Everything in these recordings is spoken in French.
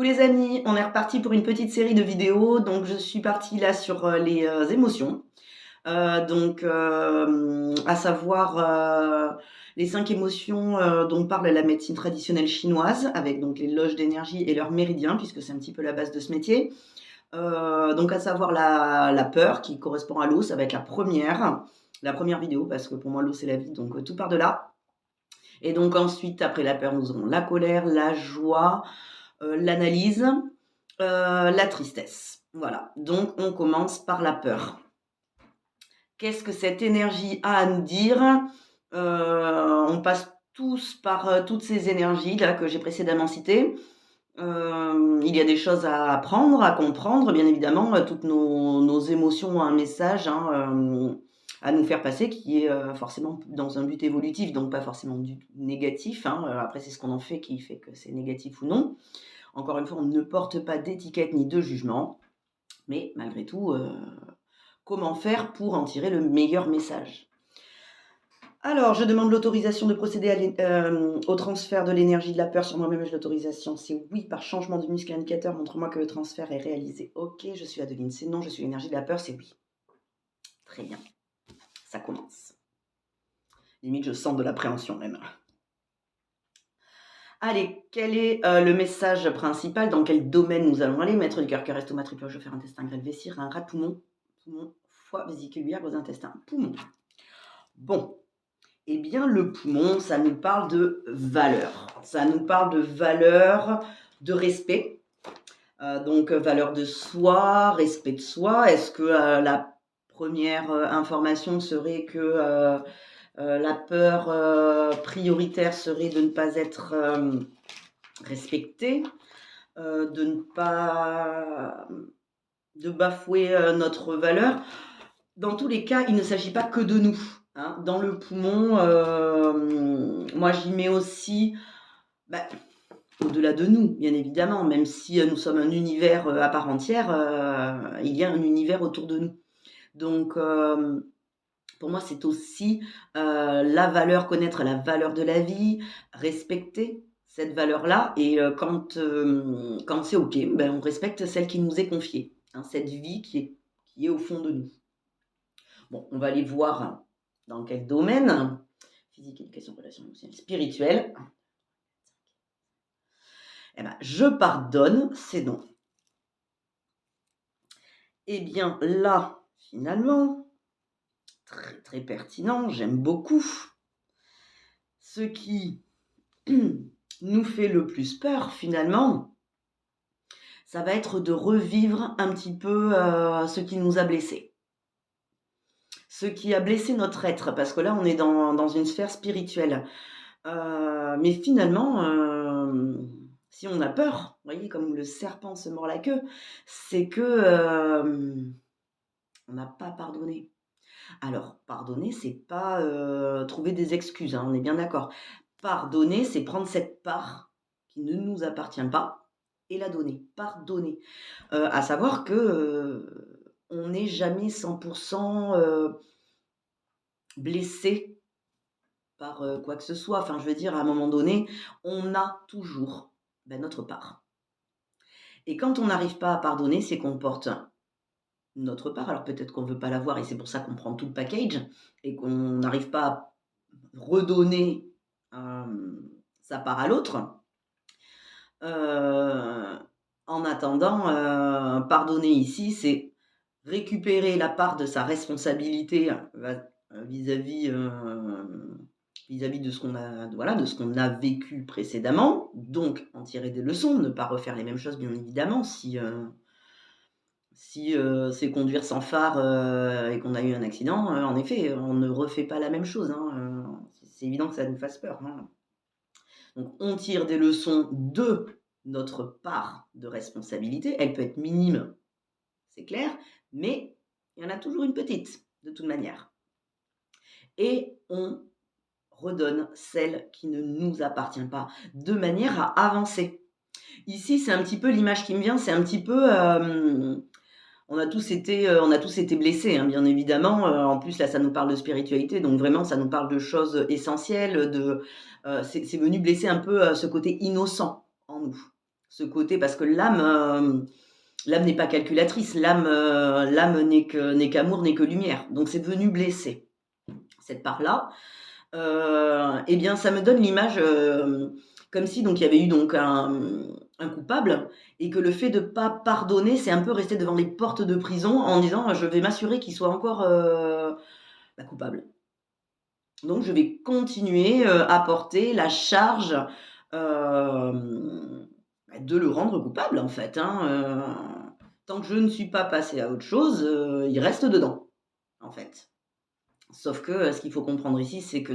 Coucou les amis, on est reparti pour une petite série de vidéos. Donc je suis partie là sur les émotions. À savoir les 5 émotions dont parle la médecine traditionnelle chinoise, avec donc les loges d'énergie et leurs méridiens, puisque c'est un petit peu la base de ce métier. Donc à savoir la peur qui correspond à l'eau, ça va être la première vidéo, parce que pour moi l'eau c'est la vie, donc tout part de là. Et donc ensuite, après la peur, nous aurons la colère, la joie, l'analyse, la tristesse. Voilà, donc on commence par la peur. Qu'est-ce que cette énergie a à nous dire? On passe tous par toutes ces énergies là que j'ai précédemment citées. Il y a des choses à apprendre, à comprendre, bien évidemment. Toutes nos émotions ont un message à nous faire passer qui est forcément dans un but évolutif, donc pas forcément du tout négatif. Après, c'est ce qu'on en fait qui fait que c'est négatif ou non. Encore une fois, on ne porte pas d'étiquette ni de jugement, mais malgré tout, comment faire pour en tirer le meilleur message? Alors, je demande l'autorisation de procéder au transfert de l'énergie de la peur sur moi-même. L'autorisation, c'est oui. Par changement du muscle indicateur, montre-moi que le transfert est réalisé. Ok, je suis Adeline. C'est non, je suis l'énergie de la peur, c'est oui. Très bien, ça commence. Limite, je sens de l'appréhension même. Allez, quel est le message principal? Dans quel domaine nous allons aller? Maître du cœur, cœur, estomac, triple, je vais faire intestin, grêle, vessie, rein, rat, poumon, foie, vésicule biliaire, gros intestin, poumon. Bon, eh bien le poumon, ça nous parle de valeur. Ça nous parle de valeur, de respect. Donc valeur de soi, respect de soi. Est-ce que la première information serait que la peur prioritaire serait de ne pas être respecté, de ne pas de bafouer notre valeur? Dans tous les cas, il ne s'agit pas que de nous. Dans le poumon, moi j'y mets aussi, au-delà de nous, bien évidemment, même si nous sommes un univers à part entière, il y a un univers autour de nous. Donc pour moi, c'est aussi la valeur, connaître la valeur de la vie, respecter cette valeur-là. Et quand c'est OK, on respecte celle qui nous est confiée, cette vie qui est au fond de nous. Bon, on va aller voir dans quel domaine. Physique, éducation, relations émotionnelles, spirituelles. Eh ben, je pardonne, c'est non. Eh bien, là, finalement, très très pertinent, j'aime beaucoup. Ce qui nous fait le plus peur, finalement, ça va être de revivre un petit peu ce qui nous a blessés. Ce qui a blessé notre être, parce que là, on est dans une sphère spirituelle. Mais finalement, si on a peur, vous voyez, comme le serpent se mord la queue, c'est que on n'a pas pardonné. Alors, pardonner, c'est pas trouver des excuses, on est bien d'accord. Pardonner, c'est prendre cette part qui ne nous appartient pas et la donner. Pardonner. À savoir que on n'est jamais 100% blessé par quoi que ce soit. Enfin, je veux dire, à un moment donné, on a toujours notre part. Et quand on n'arrive pas à pardonner, c'est qu'on porte notre part. Alors peut-être qu'on ne veut pas l'avoir et c'est pour ça qu'on prend tout le package et qu'on n'arrive pas à redonner sa part à l'autre. En attendant, pardonner ici, c'est récupérer la part de sa responsabilité vis-à-vis de ce qu'on a vécu précédemment, donc en tirer des leçons, ne pas refaire les mêmes choses, bien évidemment. Si c'est conduire sans phare et qu'on a eu un accident, en effet, on ne refait pas la même chose. C'est évident que ça nous fasse peur. Donc on tire des leçons de notre part de responsabilité. Elle peut être minime, c'est clair, mais il y en a toujours une petite, de toute manière. Et on redonne celle qui ne nous appartient pas, de manière à avancer. Ici, c'est un petit peu l'image qui me vient, c'est un petit peu... on a tous été blessés, bien évidemment. En plus, là, ça nous parle de spiritualité, donc vraiment, ça nous parle de choses essentielles. C'est venu blesser un peu ce côté innocent en nous. Ce côté, parce que l'âme n'est pas calculatrice, l'âme n'est qu'amour, n'est que lumière. Donc c'est venu blesser cette part-là. Eh bien, ça me donne l'image comme si donc il y avait eu donc un coupable et que le fait de ne pas pardonner, c'est un peu rester devant les portes de prison en disant je vais m'assurer qu'il soit encore coupable. Donc je vais continuer à porter la charge de le rendre coupable en fait. Tant que je ne suis pas passée à autre chose, il reste dedans en fait. Sauf que ce qu'il faut comprendre ici, c'est que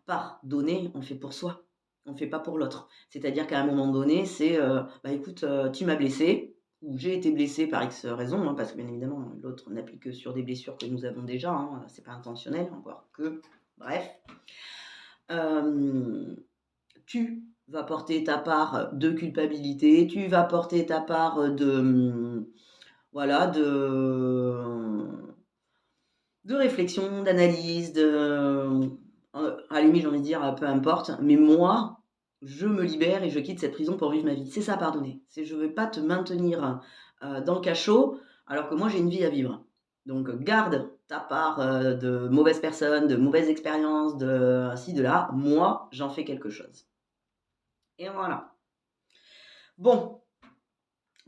pardonner, on fait pour soi, on ne fait pas pour l'autre. C'est-à-dire qu'à un moment donné, c'est écoute, tu m'as blessé, ou j'ai été blessé par X raison, parce que bien évidemment, l'autre n'applique que sur des blessures que nous avons déjà, c'est pas intentionnel, encore que, bref. Tu vas porter ta part de culpabilité, tu vas porter ta part de réflexion, d'analyse, à la limite, j'ai envie de dire, peu importe, mais moi, je me libère et je quitte cette prison pour vivre ma vie. C'est ça, pardonner. C'est je ne veux pas te maintenir dans le cachot alors que moi, j'ai une vie à vivre. Donc, garde ta part de mauvaises personnes, de mauvaises expériences, de ci, de là. Moi, j'en fais quelque chose. Et voilà. Bon,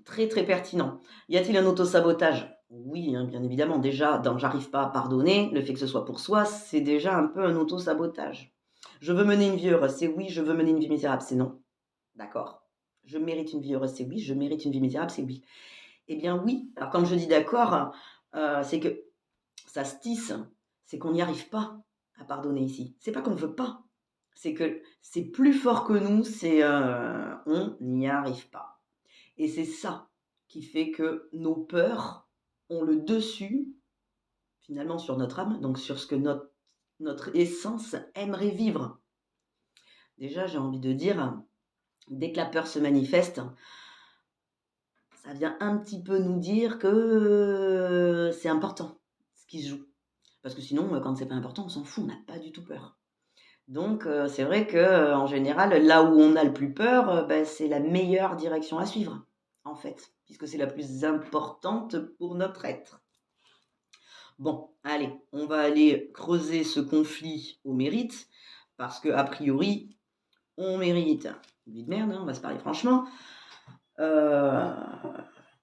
très, très pertinent. Y a-t-il un autosabotage ? Oui, bien évidemment. Déjà, dans j'arrive pas à pardonner, le fait que ce soit pour soi, c'est déjà un peu un autosabotage. Je veux mener une vie heureuse, c'est oui. Je veux mener une vie misérable, c'est non. D'accord. Je mérite une vie heureuse, c'est oui. Je mérite une vie misérable, c'est oui. Eh bien oui. Alors quand je dis d'accord, c'est que ça se tisse. C'est qu'on n'y arrive pas à pardonner ici. C'est pas qu'on ne veut pas. C'est que c'est plus fort que nous, on n'y arrive pas. Et c'est ça qui fait que nos peurs ont le dessus, finalement, sur notre âme, donc sur ce que notre essence aimerait vivre. Déjà, j'ai envie de dire, dès que la peur se manifeste, ça vient un petit peu nous dire que c'est important ce qui se joue. Parce que sinon, quand c'est pas important, on s'en fout, on n'a pas du tout peur. Donc, c'est vrai qu'en général, là où on a le plus peur, c'est la meilleure direction à suivre, en fait, puisque c'est la plus importante pour notre être. Bon, allez, on va aller creuser ce conflit au mérite, parce que a priori, on mérite une vie de merde, on va se parler franchement,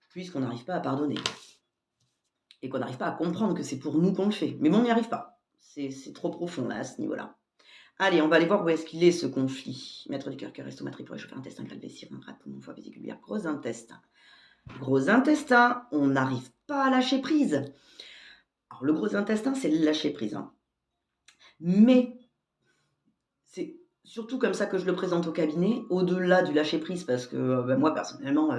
puisqu'on n'arrive pas à pardonner. Et qu'on n'arrive pas à comprendre que c'est pour nous qu'on le fait. Mais bon, on n'y arrive pas. C'est trop profond, là, à ce niveau-là. Allez, on va aller voir où est-ce qu'il est, ce conflit. Maître du cœur, estomac, pour réchauffer intestin, glande, vessie, rein, rate, poumon, foie, vésicule biliaire, gros intestin. Gros intestin, on n'arrive pas à lâcher prise. Alors, le gros intestin, c'est le lâcher prise. Mais c'est surtout comme ça que je le présente au cabinet, au-delà du lâcher prise, parce que moi, personnellement,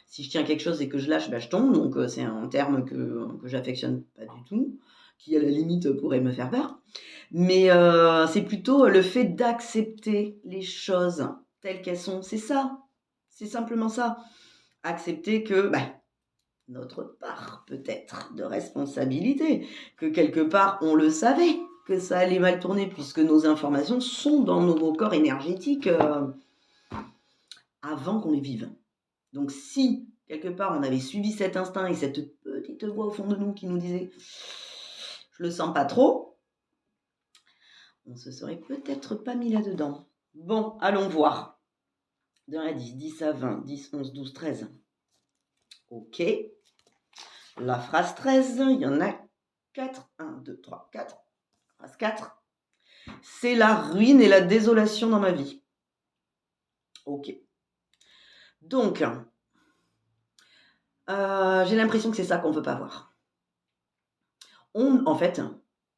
si je tiens quelque chose et que je lâche, je tombe. Donc, c'est un terme que j'affectionne pas du tout, qui, à la limite, pourrait me faire peur. Mais c'est plutôt le fait d'accepter les choses telles qu'elles sont. C'est ça. C'est simplement ça. Accepter que notre part peut-être de responsabilité, que quelque part on le savait que ça allait mal tourner puisque nos informations sont dans nos corps énergétiques avant qu'on les vive. Donc si quelque part on avait suivi cet instinct et cette petite voix au fond de nous qui nous disait « je le sens pas trop », on se serait peut-être pas mis là-dedans. Bon, allons voir. De 1 à 10, 10 à 20, 10, 11, 12, 13. Ok. La phrase 13, il y en a 4. 1, 2, 3, 4. Phrase 4. C'est la ruine et la désolation dans ma vie. Ok. Donc, j'ai l'impression que c'est ça qu'on ne veut pas voir. En fait,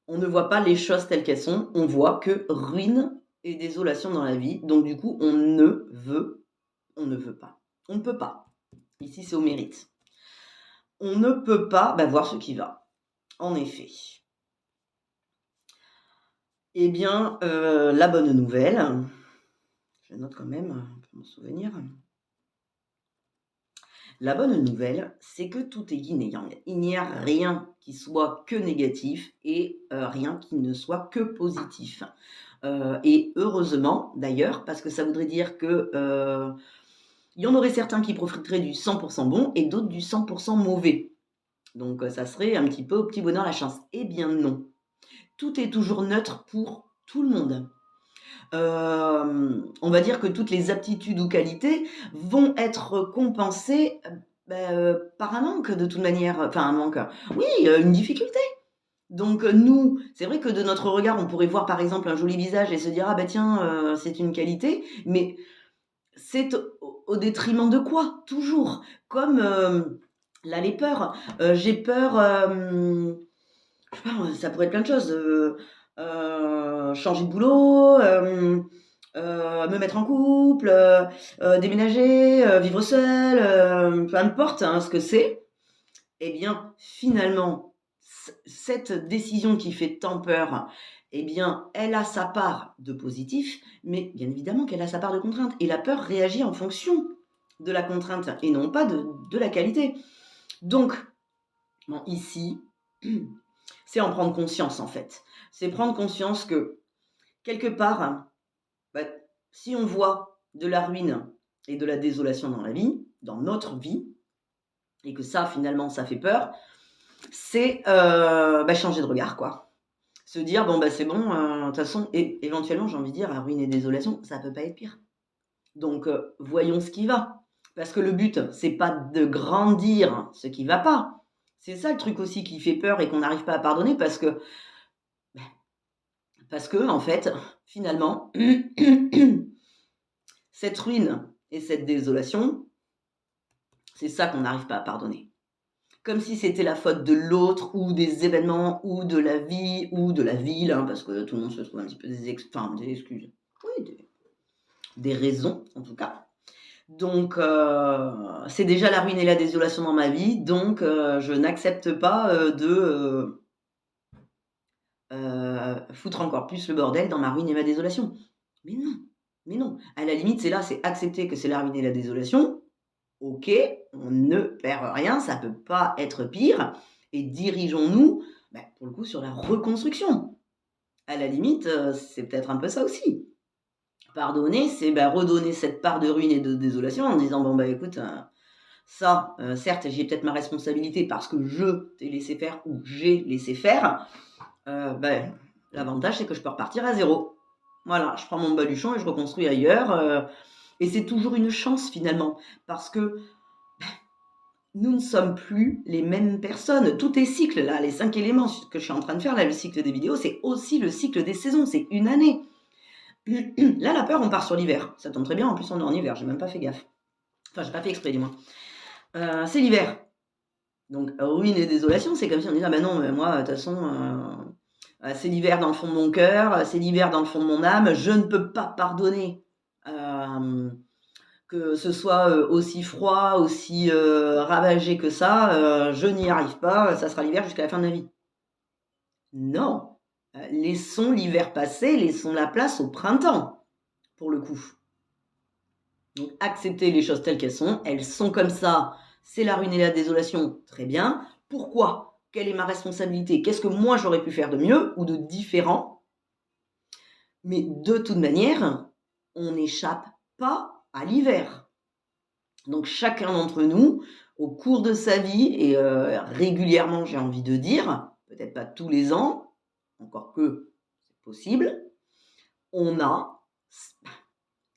on ne voit pas les choses telles qu'elles sont, on voit que ruine et désolation dans la vie. Donc du coup, on ne veut pas. On ne peut pas. Ici, c'est au mérite. On ne peut pas voir ce qui va. En effet. Eh bien, la bonne nouvelle, je note quand même pour m'en souvenir. La bonne nouvelle, c'est que tout est yin et yang. Il n'y a rien qui soit que négatif et rien qui ne soit que positif. Et heureusement, d'ailleurs, parce que ça voudrait dire que il y en aurait certains qui profiteraient du 100% bon et d'autres du 100% mauvais. Donc ça serait un petit peu au petit bonheur la chance. Eh bien non. Tout est toujours neutre pour tout le monde. On va dire que toutes les aptitudes ou qualités vont être compensées par un manque de toute manière. Enfin un manque, oui, une difficulté. Donc nous, c'est vrai que de notre regard, on pourrait voir par exemple un joli visage et se dire: «Ah bah tiens, c'est une qualité», mais c'est au détriment de quoi? Toujours. Comme, là, les peurs. J'ai peur, je sais pas moi, ça pourrait être plein de choses, changer de boulot, me mettre en couple, déménager, vivre seule, peu importe, hein, ce que c'est. Eh bien, finalement, cette décision qui fait tant peur, eh bien, elle a sa part de positif, mais bien évidemment qu'elle a sa part de contrainte. Et la peur réagit en fonction de la contrainte et non pas de la qualité. Donc, bon, ici, c'est en prendre conscience en fait. C'est prendre conscience que quelque part, bah, si on voit de la ruine et de la désolation dans la vie, dans notre vie, et que ça finalement ça fait peur, c'est changer de regard quoi. Se dire bon bah c'est bon, de toute façon, et éventuellement j'ai envie de dire la ruine et désolation, ça peut pas être pire. Donc voyons ce qui va. Parce que le but, c'est pas de grandir ce qui va pas. C'est ça le truc aussi qui fait peur et qu'on n'arrive pas à pardonner parce que en fait, finalement, cette ruine et cette désolation, c'est ça qu'on n'arrive pas à pardonner. Comme si c'était la faute de l'autre ou des événements ou de la vie ou de la ville, hein, parce que tout le monde se trouve un petit peu des excuses. Oui, des raisons en tout cas. Donc c'est déjà la ruine et la désolation dans ma vie, donc je n'accepte pas, de foutre encore plus le bordel dans ma ruine et ma désolation. Mais non, mais non. À la limite, c'est là, c'est accepter que c'est la ruine et la désolation. OK, on ne perd rien, ça peut pas être pire et dirigeons-nous, pour le coup, sur la reconstruction. À la limite, c'est peut-être un peu ça aussi. Pardonner, c'est, redonner cette part de ruine et de désolation en disant: «Bon, écoute, ça, certes, j'ai peut-être ma responsabilité parce que je t'ai laissé faire ou j'ai laissé faire. L'avantage, c'est que je peux repartir à zéro. Voilà, je prends mon baluchon et je reconstruis ailleurs, et c'est toujours une chance finalement parce que nous ne sommes plus les mêmes personnes. Tout est cycle là, les 5 éléments que je suis en train de faire là, le cycle des vidéos, c'est aussi le cycle des saisons, c'est une année. Là, la peur, on part sur l'hiver. Ça tombe très bien, en plus on est en hiver, j'ai même pas fait gaffe. Enfin, j'ai pas fait exprès du moins. C'est l'hiver. Donc ruine et désolation, c'est comme si on disait: «Ah bah non, moi, de toute façon, c'est l'hiver dans le fond de mon cœur, c'est l'hiver dans le fond de mon âme, je ne peux pas pardonner, que ce soit, aussi froid, aussi, ravagé que ça, je n'y arrive pas, ça sera l'hiver jusqu'à la fin de ma vie». Non, laissons l'hiver passer, laissons la place au printemps, pour le coup. Donc accepter les choses telles qu'elles sont comme ça, c'est la ruine et la désolation, très bien. Pourquoi? Quelle est ma responsabilité? Qu'est-ce que moi j'aurais pu faire de mieux ou de différent? Mais de toute manière, on n'échappe pas à l'hiver. Donc chacun d'entre nous, au cours de sa vie et régulièrement, j'ai envie de dire, peut-être pas tous les ans, encore que c'est possible, on a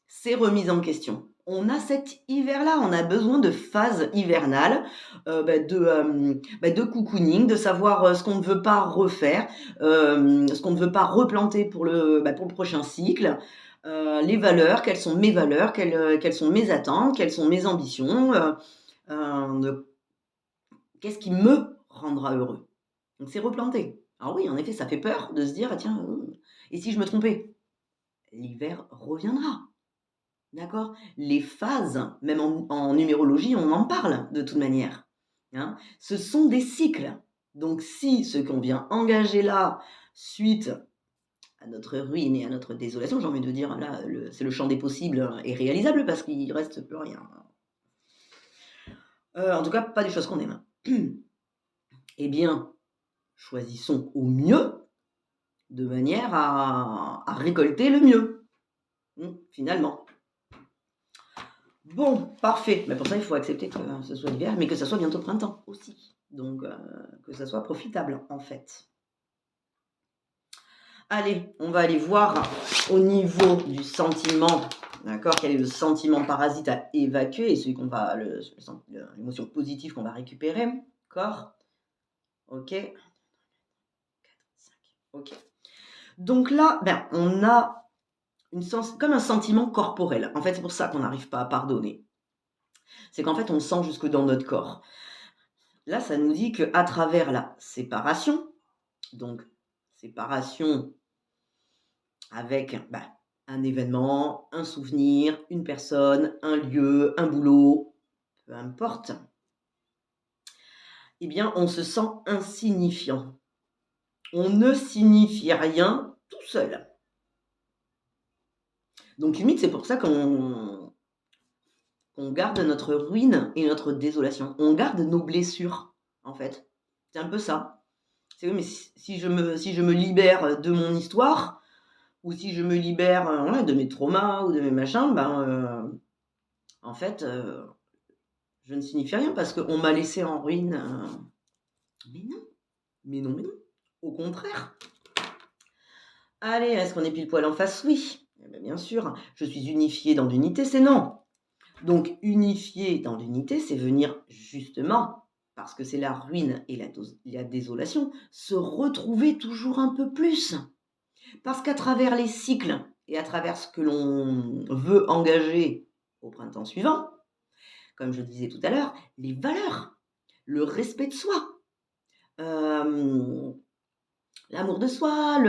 ces remises en question. On a cet hiver-là, on a besoin de phase hivernale, de cocooning, de savoir, ce qu'on ne veut pas refaire, ce qu'on ne veut pas replanter pour le prochain cycle, les valeurs, quelles sont mes valeurs, quelles sont mes attentes, quelles sont mes ambitions, de qu'est-ce qui me rendra heureux? Donc c'est replanter. Alors oui, en effet, ça fait peur de se dire: «Ah tiens, et si je me trompais?» L'hiver reviendra. D'accord? Les phases, même en numérologie, on en parle de toute manière, hein. Ce sont des cycles. Donc si ce qu'on vient engager là, suite à notre ruine et à notre désolation, j'ai envie de dire là, c'est le champ des possibles et réalisable parce qu'il reste plus rien. En tout cas, pas des choses qu'on aime. Eh bien, choisissons au mieux, de manière à récolter le mieux, finalement. Bon, parfait. Mais pour ça, il faut accepter que ce soit l'hiver, mais que ça soit bientôt printemps aussi. Donc, que ça soit profitable, en fait. Allez, on va aller voir au niveau du sentiment, d'accord? Quel est le sentiment parasite à évacuer et celui qu'on va, l'émotion positive qu'on va récupérer, d'accord? Ok, 4, 5, ok. Donc là, ben, on a comme un sentiment corporel. En fait, c'est pour ça qu'on n'arrive pas à pardonner. C'est qu'en fait, on le sent jusque dans notre corps. Là, ça nous dit qu'à travers la séparation, donc séparation avec un événement, un souvenir, une personne, un lieu, un boulot, peu importe, eh bien, on se sent insignifiant. On ne signifie rien tout seul. Donc, limite, c'est pour ça qu'on garde notre ruine et notre désolation. On garde nos blessures, en fait. C'est un peu ça. C'est oui, mais si je me libère de mon histoire, ou si je me libère de mes traumas ou de mes machins, en fait, je ne signifie rien parce qu'on m'a laissé en ruine. Mais non, mais non, mais non. Au contraire. Allez, est-ce qu'on est pile poil en face? Oui. Eh bien, bien sûr. Je suis unifiée dans l'unité, c'est non. Donc, unifié dans l'unité, c'est venir justement, parce que c'est la ruine et la désolation, se retrouver toujours un peu plus. Parce qu'à travers les cycles et à travers ce que l'on veut engager au printemps suivant, comme je le disais tout à l'heure, les valeurs, le respect de soi, l'amour de soi,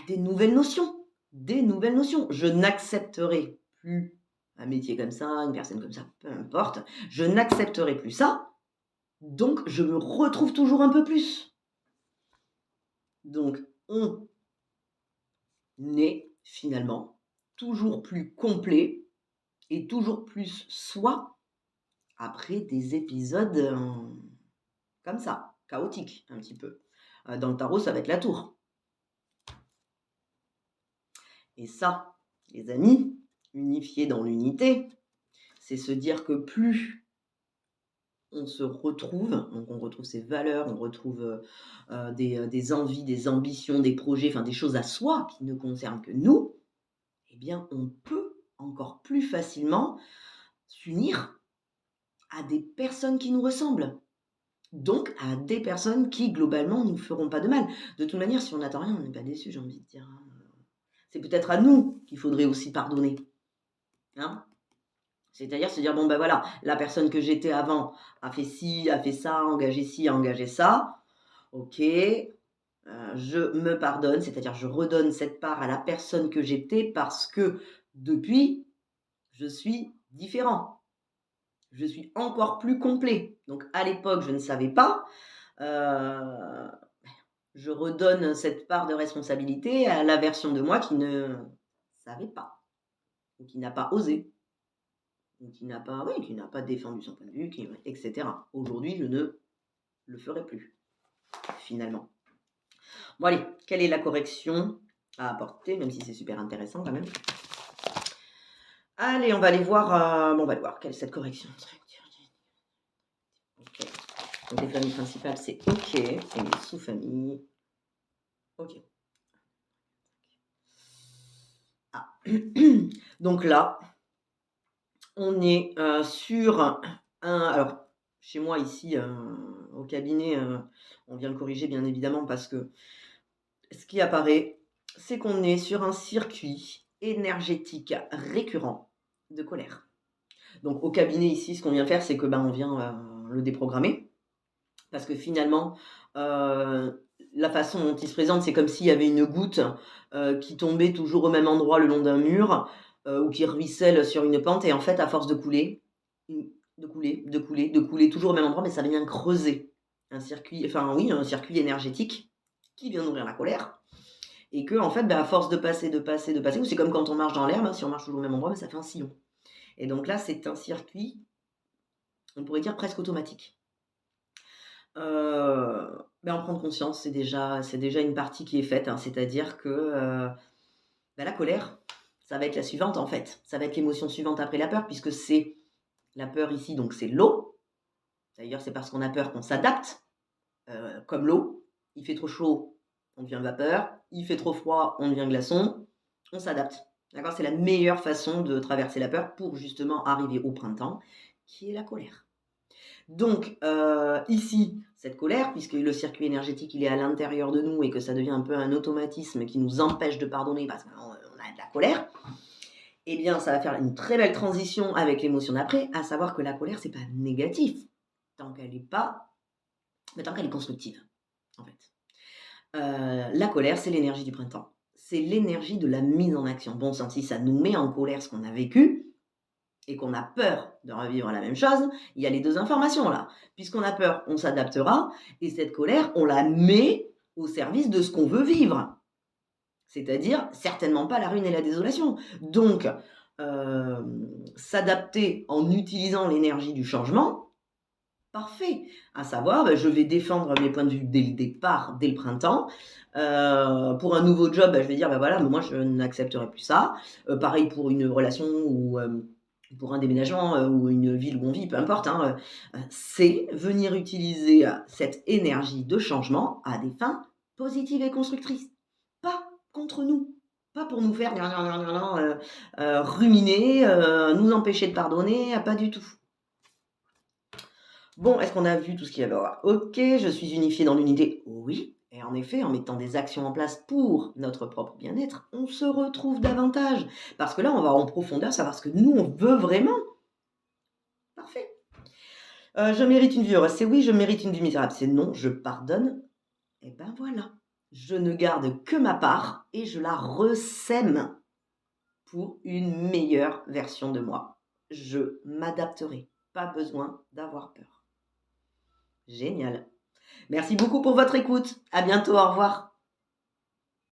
des nouvelles notions, des nouvelles notions. Je n'accepterai plus un métier comme ça, une personne comme ça, peu importe. Je n'accepterai plus ça, donc je me retrouve toujours un peu plus. Donc, on est finalement toujours plus complet et toujours plus soi après des épisodes comme ça, chaotiques un petit peu. Dans le tarot, ça va être la tour. Et ça, les amis, unifiés dans l'unité, c'est se dire que plus on se retrouve, donc on retrouve ses valeurs, on retrouve des envies, des ambitions, des projets, enfin des choses à soi qui ne concernent que nous, eh bien on peut encore plus facilement s'unir à des personnes qui nous ressemblent. Donc à des personnes qui, globalement, ne nous feront pas de mal. De toute manière, si on n'attend rien, on n'est pas déçu, j'ai envie de dire. C'est peut-être à nous qu'il faudrait aussi pardonner. Hein? C'est-à-dire se dire, bon, ben voilà, la personne que j'étais avant a fait ci, a fait ça, engagé ci, a engagé ça. Ok, je me pardonne, c'est-à-dire je redonne cette part à la personne que j'étais parce que depuis, je suis différent. Je suis encore plus complet. Donc à l'époque, je ne savais pas. Je redonne cette part de responsabilité à la version de moi qui ne savait pas, ou qui n'a pas osé, ou qui n'a pas défendu son point de vue, etc. Aujourd'hui, je ne le ferai plus, finalement. Bon allez, quelle est la correction à apporter, même si c'est super intéressant quand même. Allez, on va aller voir, on va aller voir quelle est cette correction. Ok. Donc les familles principales, c'est OK, et les sous-familles, OK. Ah. Donc là, on est sur alors, chez moi ici, au cabinet, on vient le corriger bien évidemment parce que ce qui apparaît, c'est qu'on est sur un circuit énergétique récurrent de colère. Donc au cabinet ici, ce qu'on vient faire, c'est que, on vient, le déprogrammer parce que finalement, la façon dont il se présente, c'est comme s'il y avait une goutte, qui tombait toujours au même endroit le long d'un mur, ou qui ruisselle sur une pente et en fait, à force de couler, de couler, de couler, de couler toujours au même endroit, mais ça vient creuser un circuit un circuit énergétique qui vient nourrir la colère et que en fait, à force de passer, de passer, de passer ou c'est comme quand on marche dans l'herbe, hein, si on marche toujours au même endroit, ça fait un sillon et donc là, c'est un circuit, on pourrait dire presque automatique. En prendre conscience, c'est déjà une partie qui est faite, hein. C'est-à-dire que, la colère, ça va être la suivante en fait. Ça va être l'émotion suivante après la peur, puisque c'est la peur ici, donc c'est l'eau. D'ailleurs, c'est parce qu'on a peur qu'on s'adapte, comme l'eau. Il fait trop chaud, on devient vapeur. Il fait trop froid, on devient glaçon. On s'adapte. D'accord? C'est la meilleure façon de traverser la peur pour justement arriver au printemps, qui est la colère. Donc, ici, cette colère, puisque le circuit énergétique, il est à l'intérieur de nous et que ça devient un peu un automatisme qui nous empêche de pardonner parce qu'on a de la colère, eh bien, ça va faire une très belle transition avec l'émotion d'après, à savoir que la colère, c'est pas négatif, tant qu'elle est pas, mais tant qu'elle est constructive, en fait. La colère, c'est l'énergie du printemps. C'est l'énergie de la mise en action. Bon sang, si ça nous met en colère ce qu'on a vécu, et qu'on a peur de revivre la même chose, il y a les 2 informations là. Puisqu'on a peur, on s'adaptera et cette colère, on la met au service de ce qu'on veut vivre. C'est-à-dire certainement pas la ruine et la désolation. Donc, s'adapter en utilisant l'énergie du changement, parfait. À savoir, je vais défendre mes points de vue dès le départ, dès le printemps. Pour un nouveau job, je vais dire: voilà, moi je n'accepterai plus ça. Pareil pour une relation ou pour un déménagement, ou une ville où on vit, peu importe, hein, c'est venir utiliser, cette énergie de changement à des fins positives et constructrices. Pas contre nous, pas pour nous faire ruminer, nous empêcher de pardonner, pas du tout. Bon, est-ce qu'on a vu tout ce qu'il y avait à voir? OK, je suis unifiée dans l'unité. Oui, et en effet, en mettant des actions en place pour notre propre bien-être, on se retrouve davantage. Parce que là, on va en profondeur savoir ce que nous, on veut vraiment. Parfait. Je mérite une vie heureuse. C'est oui, je mérite une vie misérable. C'est non, je pardonne. Et ben voilà. Je ne garde que ma part et je la ressème pour une meilleure version de moi. Je m'adapterai. Pas besoin d'avoir peur. Génial. Merci beaucoup pour votre écoute. À bientôt. Au revoir.